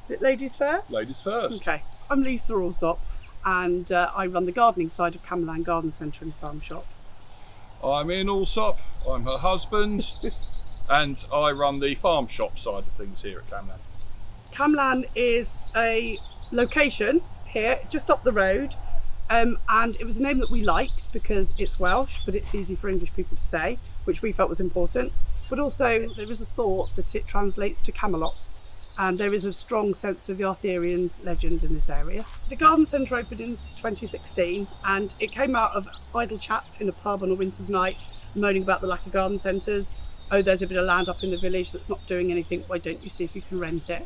Is it ladies first? Ladies first. Okay. I'm Lisa Allsop, and I run the gardening side of Camlan Garden Centre and Farm Shop. I'm Ian Allsop, I'm her husband, and I run the farm shop side of things here at Camlan. Camlan is a location here, just up the road, and it was a name that we liked because it's Welsh, but it's easy for English people to say, which we felt was important. But also there is a thought that it translates to Camelot, and there is a strong sense of the Arthurian legend in this area. The garden centre opened in 2016, and it came out of idle chats in a pub on a winter's night, moaning about the lack of garden centres. Oh, there's a bit of land up in the village that's not doing anything, why don't you see if you can rent it?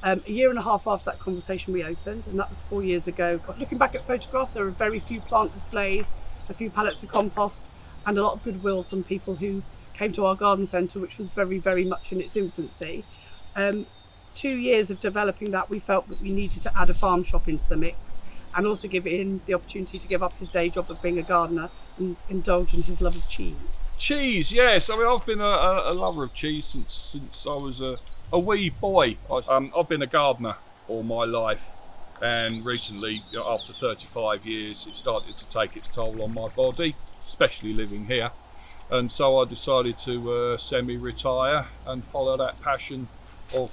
A year and a half after that conversation we opened, and that was 4 years ago. Looking back at photographs, there are very few plant displays, a few pallets of compost, and a lot of goodwill from people who came to our garden centre, which was very, very much in its infancy. 2 years of developing that, we felt that we needed to add a farm shop into the mix and also give Ian the opportunity to give up his day job of being a gardener and indulge in his love of cheese. Cheese, yes. I mean, I've been a lover of cheese since I was a wee boy. I've been a gardener all my life, and recently, after 35 years, it started to take its toll on my body, especially living here. And so I decided to semi-retire and follow that passion of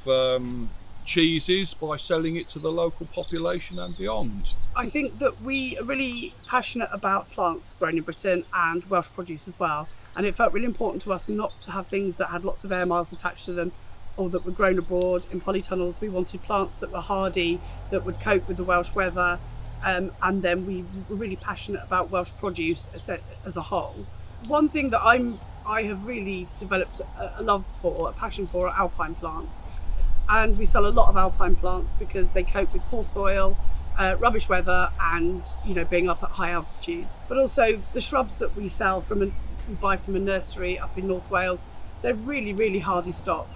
cheeses by selling it to the local population and beyond. I think that we are really passionate about plants grown in Britain and Welsh produce as well, and it felt really important to us not to have things that had lots of air miles attached to them or that were grown abroad in polytunnels. We wanted plants that were hardy, that would cope with the Welsh weather, and then we were really passionate about Welsh produce as a whole. One thing that I have really developed a love for, a passion for, are alpine plants. And we sell a lot of alpine plants because they cope with poor soil, rubbish weather, and being up at high altitudes. But also the shrubs that we sell we buy from a nursery up in North Wales, they're really, really hardy stock.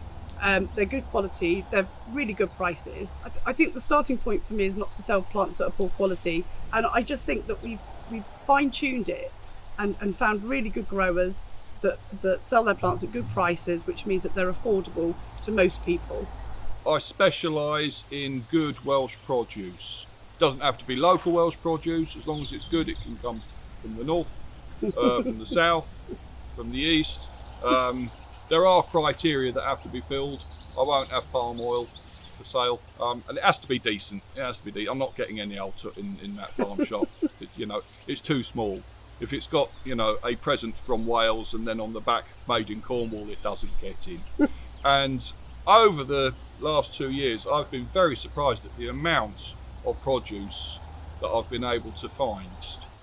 They're good quality, they're really good prices. I think the starting point for me is not to sell plants that are poor quality, and I just think that we've fine-tuned it and found really good growers that sell their plants at good prices, which means that they're affordable to most people. I specialise in good Welsh produce. Doesn't have to be local Welsh produce, as long as it's good. It can come from the north, from the south, from the east. There are criteria that have to be filled. I won't have palm oil for sale, and it has to be decent. It has to be decent. I'm not getting any altar in that farm shop. It's too small. If it's got a present from Wales and then on the back made in Cornwall, it doesn't get in. And over the last 2 years, I've been very surprised at the amount of produce that I've been able to find.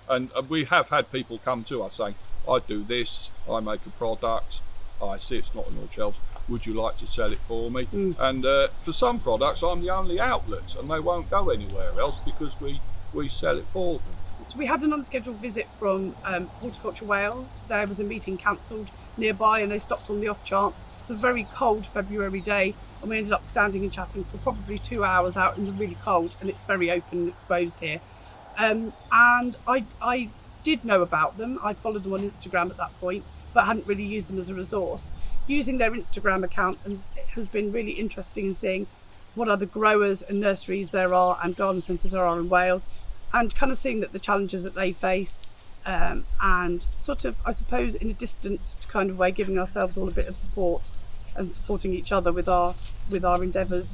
And we have had people come to us saying, I do this, I make a product, I see it's not on your shelves, would you like to sell it for me? And for some products, I'm the only outlet, and they won't go anywhere else because we sell it for them. So we had an unscheduled visit from Horticulture Wales. There was a meeting cancelled nearby, and they stopped on the off chance. It was a very cold February day, and we ended up standing and chatting for probably 2 hours out in the really cold, and it's very open and exposed here. And I did know about them. I followed them on Instagram at that point, but hadn't really used them as a resource. Using their Instagram account has been really interesting in seeing what other growers and nurseries there are and garden centres there are in Wales, and kind of seeing that the challenges that they face, and sort of, I suppose, in a distanced kind of way, giving ourselves all a bit of support and supporting each other with our endeavours.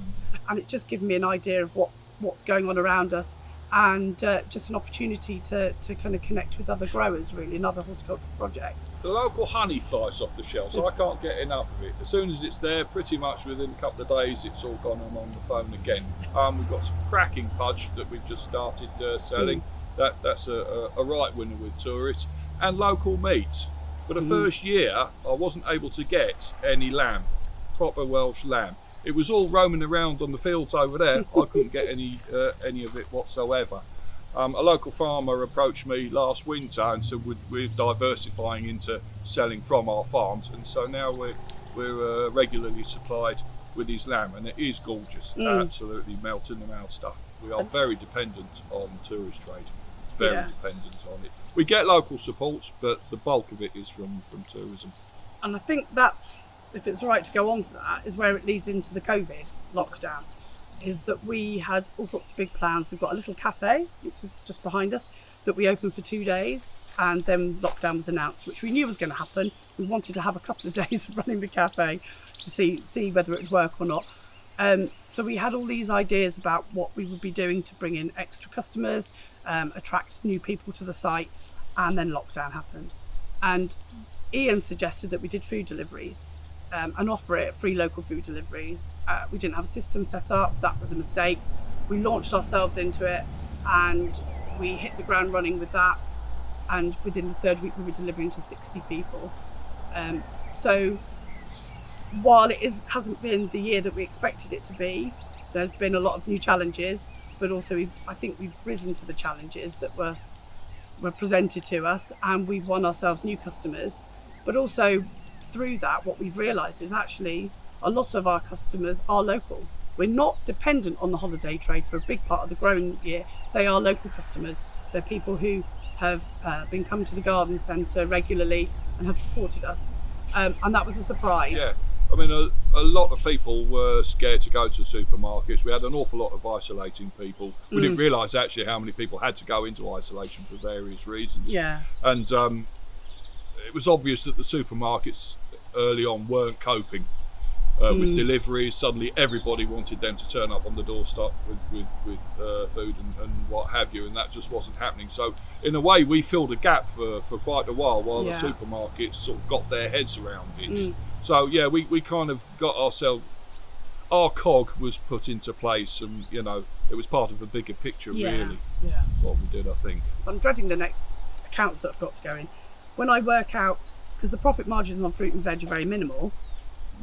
And it's just given me an idea of what's going on around us, and just an opportunity to kind of connect with other growers, really, another horticulture project. The local honey flies off the shelves. I can't get enough of it. As soon as it's there, pretty much within a couple of days, it's all gone. I'm on the phone again. We've got some cracking fudge that we've just started selling. That's a right winner with tourists. And local meat. For the first year, I wasn't able to get any lamb, proper Welsh lamb. It was all roaming around on the fields over there. I couldn't get any of it whatsoever. A local farmer approached me last winter and said we're diversifying into selling from our farms, and so now we're regularly supplied with his lamb, and it is gorgeous. Absolutely melt in the mouth stuff. We are very dependent on tourist trade, very dependent on it. We get local support, but the bulk of it is from tourism. And I think that's, if it's right to go on to that, is where it leads into the COVID lockdown. is that we had all sorts of big plans. We've got a little cafe, which is just behind us, that we opened for 2 days, and then lockdown was announced, which we knew was going to happen. We wanted to have a couple of days of running the cafe to see whether it would work or not. So we had all these ideas about what we would be doing to bring in extra customers, attract new people to the site, and then lockdown happened. And Ian suggested that we did food deliveries and offer it free local food deliveries. We didn't have a system set up. That was a mistake. We launched ourselves into it and we hit the ground running with that. And within the 3rd week, we were delivering to 60 people. So while it hasn't been the year that we expected it to be, there's been a lot of new challenges, but also I think we've risen to the challenges that were presented to us, and we've won ourselves new customers. But also through that, what we've realised is actually a lot of our customers are local. We're not dependent on the holiday trade for a big part of the growing year. They are local customers. They're people who have been coming to the garden centre regularly and have supported us. And that was a surprise. Yeah, I mean, a lot of people were scared to go to supermarkets. We had an awful lot of isolating people. We didn't realise actually how many people had to go into isolation for various reasons. Yeah. And it was obvious that the supermarkets early on weren't coping with deliveries. Suddenly everybody wanted them to turn up on the doorstep with food and what have you, and that just wasn't happening. So in a way we filled a gap for quite a while the supermarkets sort of got their heads around it. So yeah, we kind of got ourselves, our cog was put into place, and you know, it was part of a bigger picture really. Yeah. What we did, I think. I'm dreading the next accounts that I've got to go in. When I work out, because the profit margins on fruit and veg are very minimal,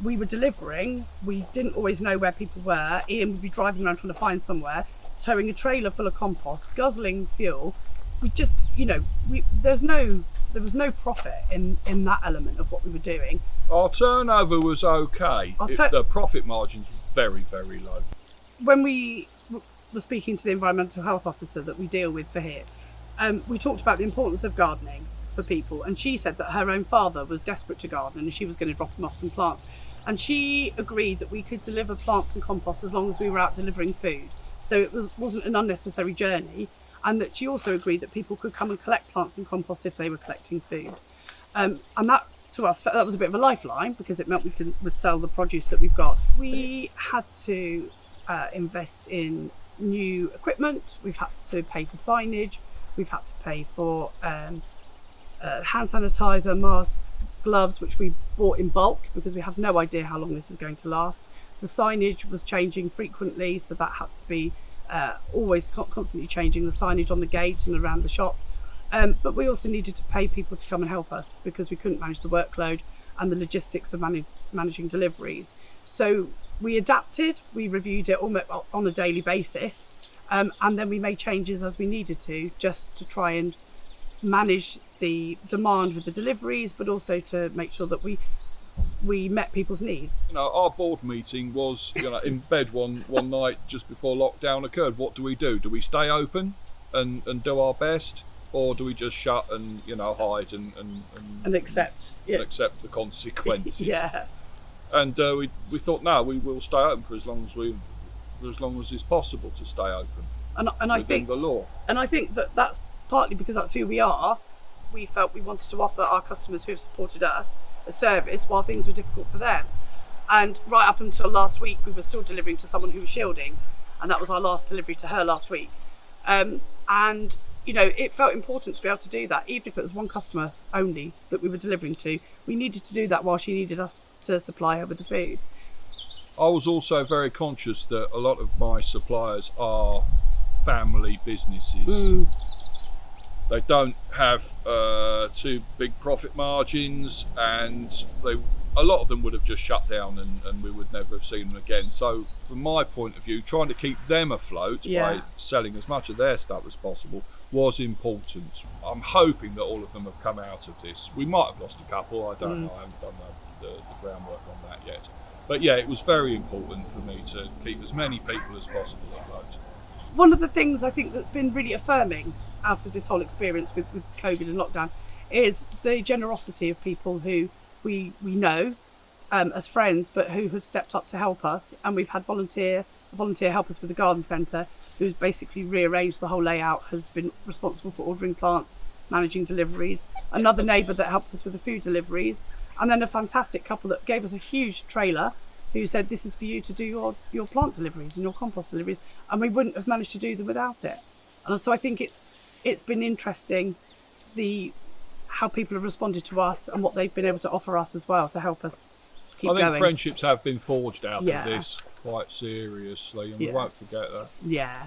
we were delivering, we didn't always know where people were. Ian would be driving around trying to find somewhere, towing a trailer full of compost, guzzling fuel. We just, you know, there was no profit in that element of what we were doing. Our turnover was okay. The profit margins were very, very low. When we were speaking to the environmental health officer that we deal with for here, we talked about the importance of gardening for people, and she said that her own father was desperate to garden and she was going to drop him off some plants. And she agreed that we could deliver plants and compost as long as we were out delivering food. So it wasn't an unnecessary journey. And that she also agreed that people could come and collect plants and compost if they were collecting food. And that, to us, that was a bit of a lifeline, because it meant we would sell the produce that we've got. We had to invest in new equipment. We've had to pay for signage. We've had to pay for hand sanitizer, masks, gloves, which we bought in bulk because we have no idea how long this is going to last. The signage was changing frequently, so that had to be always constantly changing the signage on the gate and around the shop. But we also needed to pay people to come and help us because we couldn't manage the workload and the logistics of managing deliveries. So we adapted, we reviewed it almost on a daily basis, and then we made changes as we needed to, just to try and manage the demand with the deliveries, but also to make sure that we met people's needs. You know, our board meeting was, you know, in bed one night just before lockdown occurred. What do? Do we stay open and do our best, or do we just shut and, you know, hide and accept accept the consequences? Yeah. And we thought, no, we will stay open for as long as it's possible to stay open. And I think the law. And I think that's partly because that's who we are. We felt we wanted to offer our customers who have supported us a service while things were difficult for them. And right up until last week, we were still delivering to someone who was shielding, and that was our last delivery to her last week. And you know, it felt important to be able to do that, even if it was one customer only that we were delivering to. We needed to do that while she needed us to supply her with the food. I was also very conscious that a lot of my suppliers are family businesses. They don't have too big profit margins, and a lot of them would have just shut down and we would never have seen them again. So from my point of view, trying to keep them afloat by selling as much of their stuff as possible was important. I'm hoping that all of them have come out of this. We might have lost a couple, I don't know, I haven't done the groundwork on that yet. But yeah, it was very important for me to keep as many people as possible afloat. One of the things I think that's been really affirming out of this whole experience with COVID and lockdown is the generosity of people who we know as friends, but who have stepped up to help us. And we've had volunteer a volunteer help us with the garden centre, who's basically rearranged the whole layout, has been responsible for ordering plants, managing deliveries. Another neighbour that helped us with the food deliveries, and then a fantastic couple that gave us a huge trailer who said, this is for you to do your plant deliveries and your compost deliveries, and we wouldn't have managed to do them without it. And so I think it's been interesting how people have responded to us and what they've been able to offer us as well to help us keep going. I think friendships have been forged out Yeah. of this quite seriously, and we Yeah. won't forget that. Yeah.